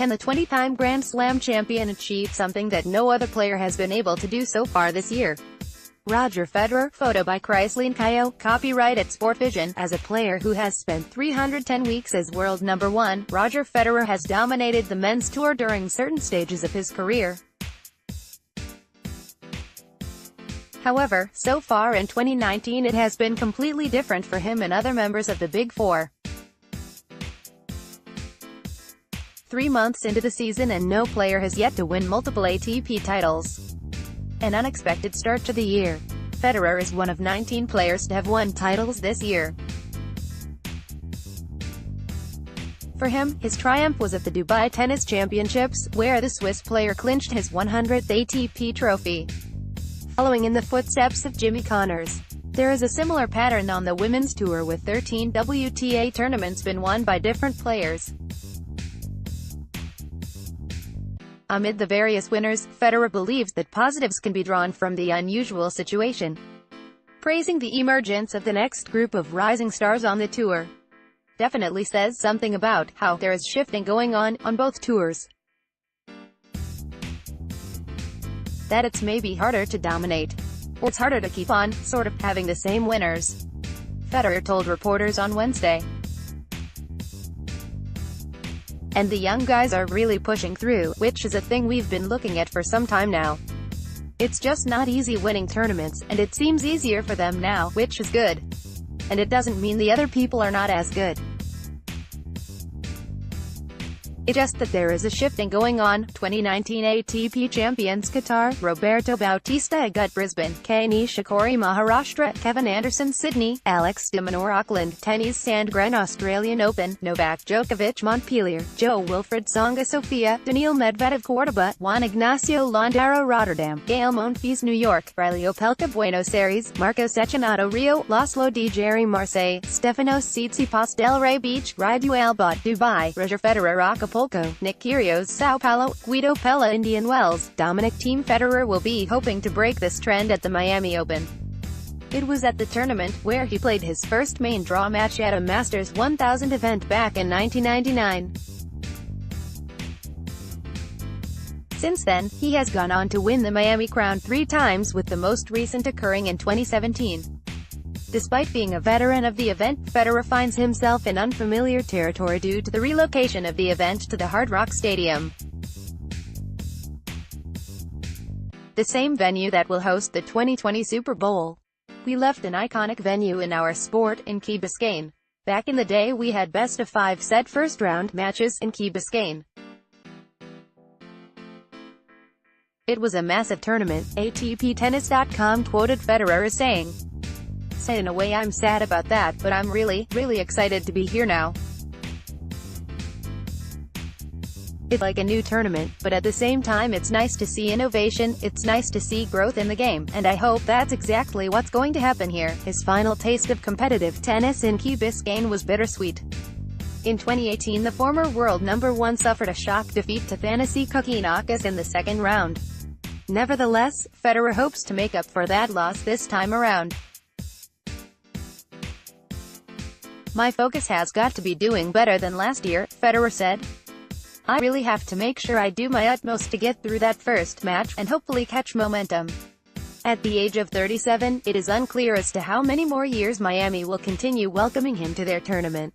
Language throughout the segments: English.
Can the 20-time Grand Slam champion achieve something that no other player has been able to do so far this year? Roger Federer, photo by Chrysaline Cayo, copyright at Sportvision. As a player who has spent 310 weeks as world number one, Roger Federer has dominated the men's tour during certain stages of his career. However, so far in 2019 it has been completely different for him and other members of the Big Four. 3 months into the season and no player has yet to win multiple ATP titles. An unexpected start to the year. Federer is one of 19 players to have won titles this year. For him, his triumph was at the Dubai Tennis Championships, where the Swiss player clinched his 100th ATP trophy. Following in the footsteps of Jimmy Connors, there is a similar pattern on the women's tour, with 13 WTA tournaments been won by different players. Amid the various winners, Federer believes that positives can be drawn from the unusual situation, praising the emergence of the next group of rising stars on the tour. Definitely says something about how there is shifting going on both tours. That it's maybe harder to dominate, or it's harder to keep on, sort of, having the same winners. Federer told reporters on Wednesday. And the young guys are really pushing through, which is a thing we've been looking at for some time now. It's just not easy winning tournaments, and it seems easier for them now, which is good. And it doesn't mean the other people are not as good. It's just that there is a shifting going on. 2019 ATP champions Qatar, Roberto Bautista Agut Brisbane, Kei Nishikori Maharashtra, Kevin Anderson Sydney, Alex de Minaur Auckland, Tennis Sandgren Australian Open, Novak Djokovic Montpellier, Joe Wilfried Tsonga Sofia, Daniil Medvedev Cordoba, Juan Ignacio Londero Rotterdam, Gael Monfils New York, Riley Opelka Buenos Aires, Marcos Echinado Rio, Laszlo Di Jerry Marseille, Stefanos Tsitsipas Delray Beach, Raidu Albot Dubai, Roger Federer Acapulco, Nick Kyrgios Sao Paulo, Guido Pella Indian Wells. Dominic Thiem Federer will be hoping to break this trend at the Miami Open. It was at the tournament where he played his first main draw match at a Masters 1000 event back in 1999. Since then, he has gone on to win the Miami crown 3 times, with the most recent occurring in 2017. Despite being a veteran of the event, Federer finds himself in unfamiliar territory due to the relocation of the event to the Hard Rock Stadium, the same venue that will host the 2020 Super Bowl. We left an iconic venue in our sport in Key Biscayne. Back in the day we had best-of-5 set first-round matches in Key Biscayne. It was a massive tournament, ATPtennis.com quoted Federer as saying. In a way I'm sad about that, but I'm really excited to be here now. It's like a new tournament, but at the same time it's nice to see innovation, it's nice to see growth in the game, and I hope that's exactly what's going to happen here. His final taste of competitive tennis in Key Biscayne was bittersweet. In 2018 the former world number one suffered a shock defeat to Thanasi Kokkinakis in the second round. Nevertheless, Federer hopes to make up for that loss this time around. My focus has got to be doing better than last year, Federer said. I really have to make sure I do my utmost to get through that first match, and hopefully catch momentum. At the age of 37, it is unclear as to how many more years Miami will continue welcoming him to their tournament.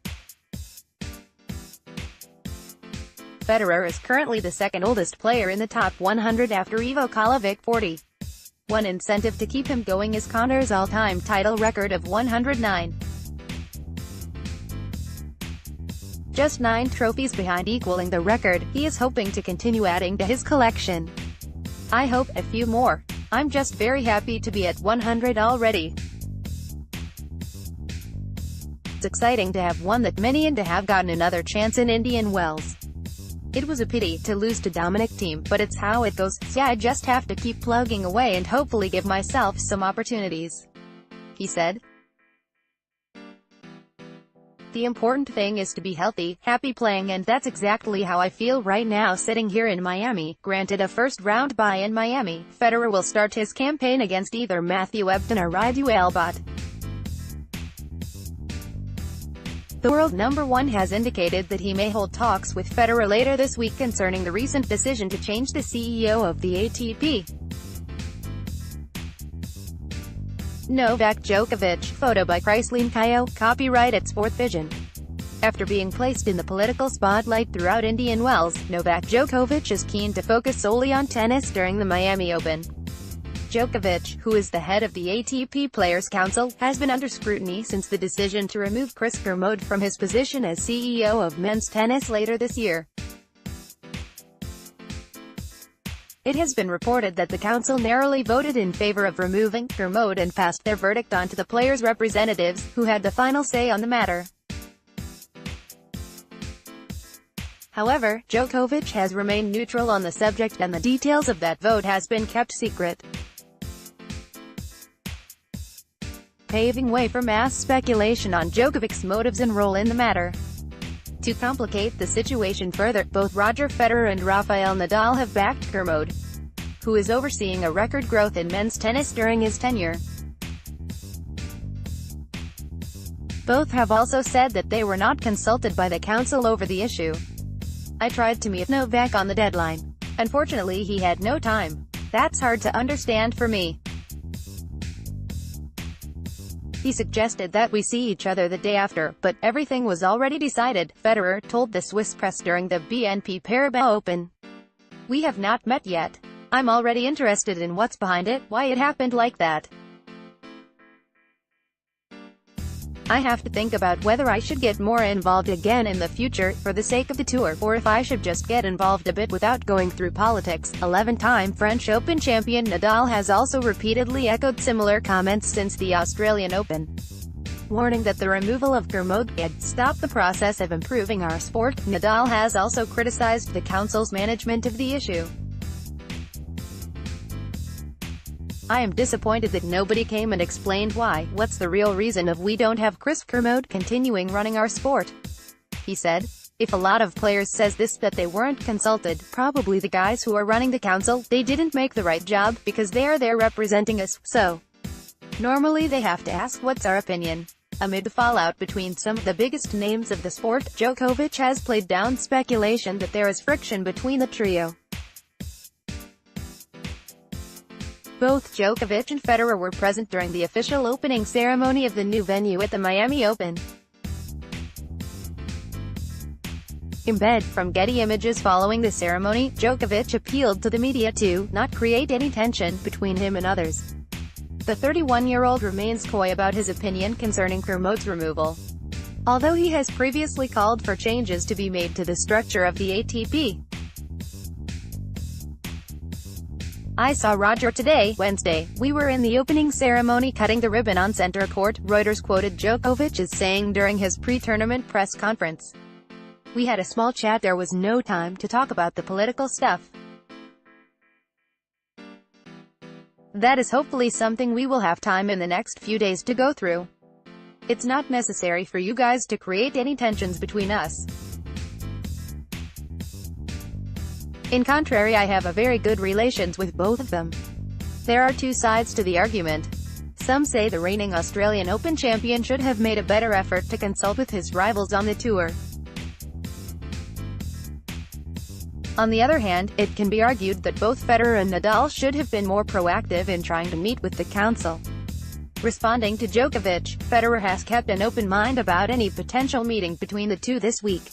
Federer is currently the second oldest player in the top 100 after Ivo Kolovic 40. One incentive to keep him going is Connor's all-time title record of 109. Just 9 trophies behind equaling the record. He is hoping to continue adding to his collection. I hope a few more. I'm just very happy to be at 100 already. It's exciting to have won that many and to have gotten another chance in Indian Wells. It was a pity to lose to Dominic Thiem, but it's how it goes. Yeah, I just have to keep plugging away and hopefully give myself some opportunities, he said. The important thing is to be healthy, happy playing, and that's exactly how I feel right now sitting here in Miami. Granted a first-round bye in Miami, Federer will start his campaign against either Matthew Ebden or Raidu Albot. The world number one has indicated that he may hold talks with Federer later this week concerning the recent decision to change the CEO of the ATP. Novak Djokovic, photo by Christine Caio, copyright at Sport Vision. After being placed in the political spotlight throughout Indian Wells, Novak Djokovic is keen to focus solely on tennis during the Miami Open. Djokovic, who is the head of the ATP Players' Council, has been under scrutiny since the decision to remove Chris Kermode from his position as CEO of men's tennis later this year. It has been reported that the council narrowly voted in favor of removing Kermode and passed their verdict on to the players' representatives, who had the final say on the matter. However, Djokovic has remained neutral on the subject and the details of that vote has been kept secret, paving way for mass speculation on Djokovic's motives and role in the matter. To complicate the situation further, both Roger Federer and Rafael Nadal have backed Kermode, who is overseeing a record growth in men's tennis during his tenure. Both have also said that they were not consulted by the council over the issue. "I tried to meet Novak on the deadline. Unfortunately he had no time. That's hard to understand for me. He suggested that we see each other the day after, but everything was already decided," Federer told the Swiss press during the BNP Paribas Open. "We have not met yet. I'm already interested in what's behind it, why it happened like that. I have to think about whether I should get more involved again in the future, for the sake of the tour, or if I should just get involved a bit without going through politics." 11-time French Open champion Nadal has also repeatedly echoed similar comments since the Australian Open, warning that the removal of Kermode could stop the process of improving our sport. Nadal has also criticized the council's management of the issue. "I am disappointed that nobody came and explained why. What's the real reason of we don't have Chris Kermode continuing running our sport?" he said. "If a lot of players says this, that they weren't consulted, probably the guys who are running the council, they didn't make the right job, because they are there representing us, so normally they have to ask what's our opinion." Amid the fallout between some of the biggest names of the sport, Djokovic has played down speculation that there is friction between the trio. Both Djokovic and Federer were present during the official opening ceremony of the new venue at the Miami Open. Embed from Getty Images. Following the ceremony, Djokovic appealed to the media to not create any tension between him and others. The 31-year-old remains coy about his opinion concerning Kermode's removal, although he has previously called for changes to be made to the structure of the ATP. "I saw Roger today, Wednesday. We were in the opening ceremony cutting the ribbon on center court," Reuters quoted Djokovic as saying during his pre-tournament press conference. "We had a small chat. There was no time to talk about the political stuff. That is hopefully something we will have time in the next few days to go through. It's not necessary for you guys to create any tensions between us. In contrary, I have a very good relations with both of them. There are two sides to the argument. Some say the reigning Australian Open champion should have made a better effort to consult with his rivals on the tour. On the other hand, it can be argued that both Federer and Nadal should have been more proactive in trying to meet with the council." Responding to Djokovic, Federer has kept an open mind about any potential meeting between the two this week,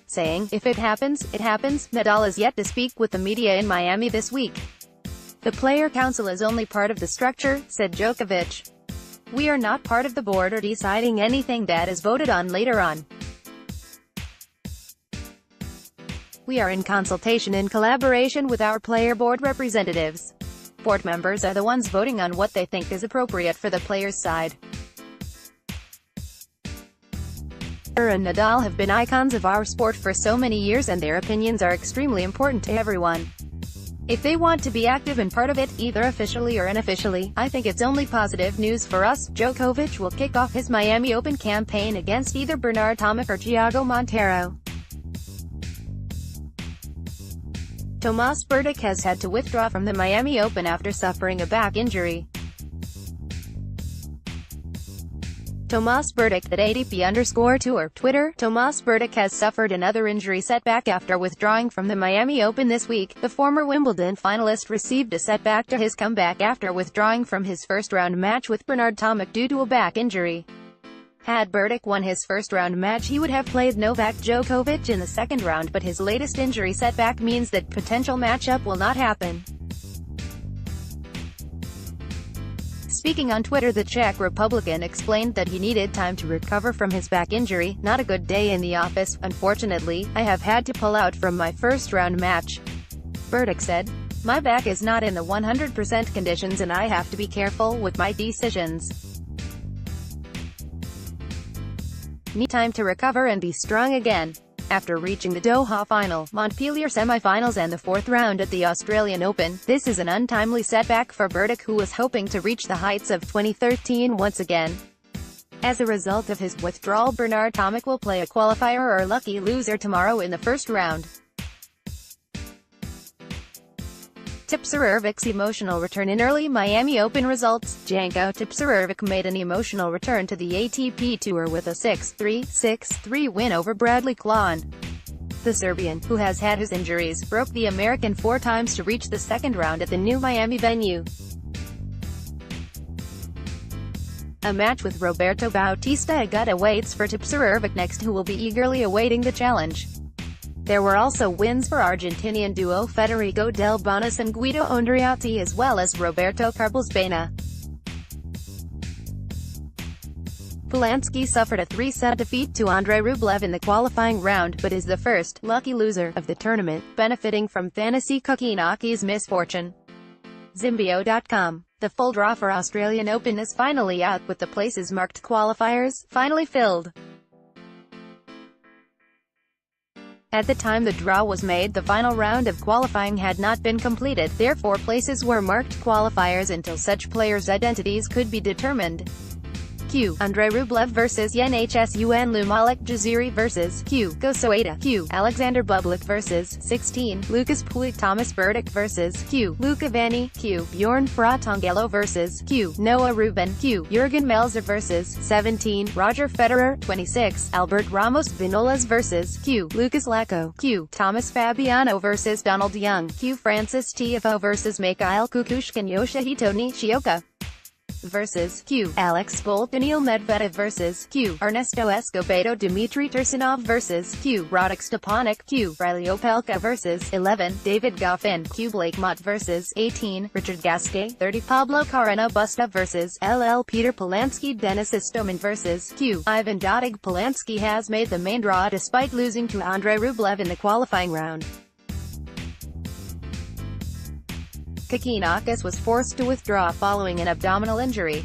saying, "If it happens, it happens." Nadal is yet to speak with the media in Miami this week. "The player council is only part of the structure," said Djokovic. "We are not part of the board or deciding anything that is voted on later on. We are in consultation and collaboration with our player board representatives. Board members are the ones voting on what they think is appropriate for the players' side." Federer and Nadal have been icons of our sport for so many years, and their opinions are extremely important to everyone. If they want to be active and part of it, either officially or unofficially, I think it's only positive news for us. Djokovic will kick off his Miami Open campaign against either Bernard Tomic or Thiago Monteiro. Tomas Berdych has had to withdraw from the Miami Open after suffering a back injury. Tomas Berdych at ATP_Tour, Twitter. Tomas Berdych has suffered another injury setback after withdrawing from the Miami Open this week. The former Wimbledon finalist received a setback to his comeback after withdrawing from his first-round match with Bernard Tomic due to a back injury. Had Berdych won his first-round match, he would have played Novak Djokovic in the second round, but his latest injury setback means that potential matchup will not happen. Speaking on Twitter, the Czech Republican explained that he needed time to recover from his back injury. "Not a good day in the office, unfortunately. I have had to pull out from my first-round match," Berdych said. "My back is not in the 100% conditions and I have to be careful with my decisions. Need time to recover and be strong again." After reaching the Doha final, Montpellier semi-finals and the fourth round at the Australian Open, this is an untimely setback for Berdych, who was hoping to reach the heights of 2013 once again. As a result of his withdrawal, Bernard Tomic will play a qualifier or lucky loser tomorrow in the first round. Tipsarević's emotional return in early Miami Open results. Janko Tipsarević made an emotional return to the ATP Tour with a 6-3, 6-3 win over Bradley Klahn. The Serbian, who has had his injuries, broke the American 4 times to reach the second round at the new Miami venue. A match with Roberto Bautista Agut awaits for Tipsarević next, who will be eagerly awaiting the challenge. There were also wins for Argentinian duo Federico Del Bonis and Guido Andreotti, as well as Roberto Carlos Baena. Polanski suffered a 3-set defeat to Andrei Rublev in the qualifying round, but is the first lucky loser of the tournament, benefiting from Thanasi Kokinaki's misfortune. Zimbio.com. The full draw for Australian Open is finally out, with the places marked qualifiers finally filled. At the time the draw was made, the final round of qualifying had not been completed, therefore places were marked qualifiers until such players' identities could be determined. Q. Andrei Rublev vs Nhsun Lumalik Jaziri vs Q. Gosoeda. Q. Alexander Bublik vs 16. Lucas Pouille. Thomas Berdych vs Q. Luca Vanni. Q. Bjorn Fratangelo vs Q. Noah Rubin. Q. Jurgen Melzer vs 17. Roger Federer. 26. Albert Ramos Vinolas vs Q. Lucas Lacko. Q. Thomas Fabiano vs Donald Young. Q. Francis Tiafoe vs Mikhail Kukushkin. Yoshihito Nishioka vs Q. Alex Bolt. Daniil Medvedev vs Q. Ernesto Escobedo. Dmitry Tursunov vs Q. Radek Stepanek. Q. Riley Opelka vs 11. David Goffin. Q. Blake Mott vs 18. Richard Gasquet. 30. Pablo Carreno Busta vs LL Peter Polanski. Denis Istomin vs Q. Ivan Dodig. Polanski has made the main draw despite losing to Andrei Rublev in the qualifying round. Kokkinakis was forced to withdraw following an abdominal injury.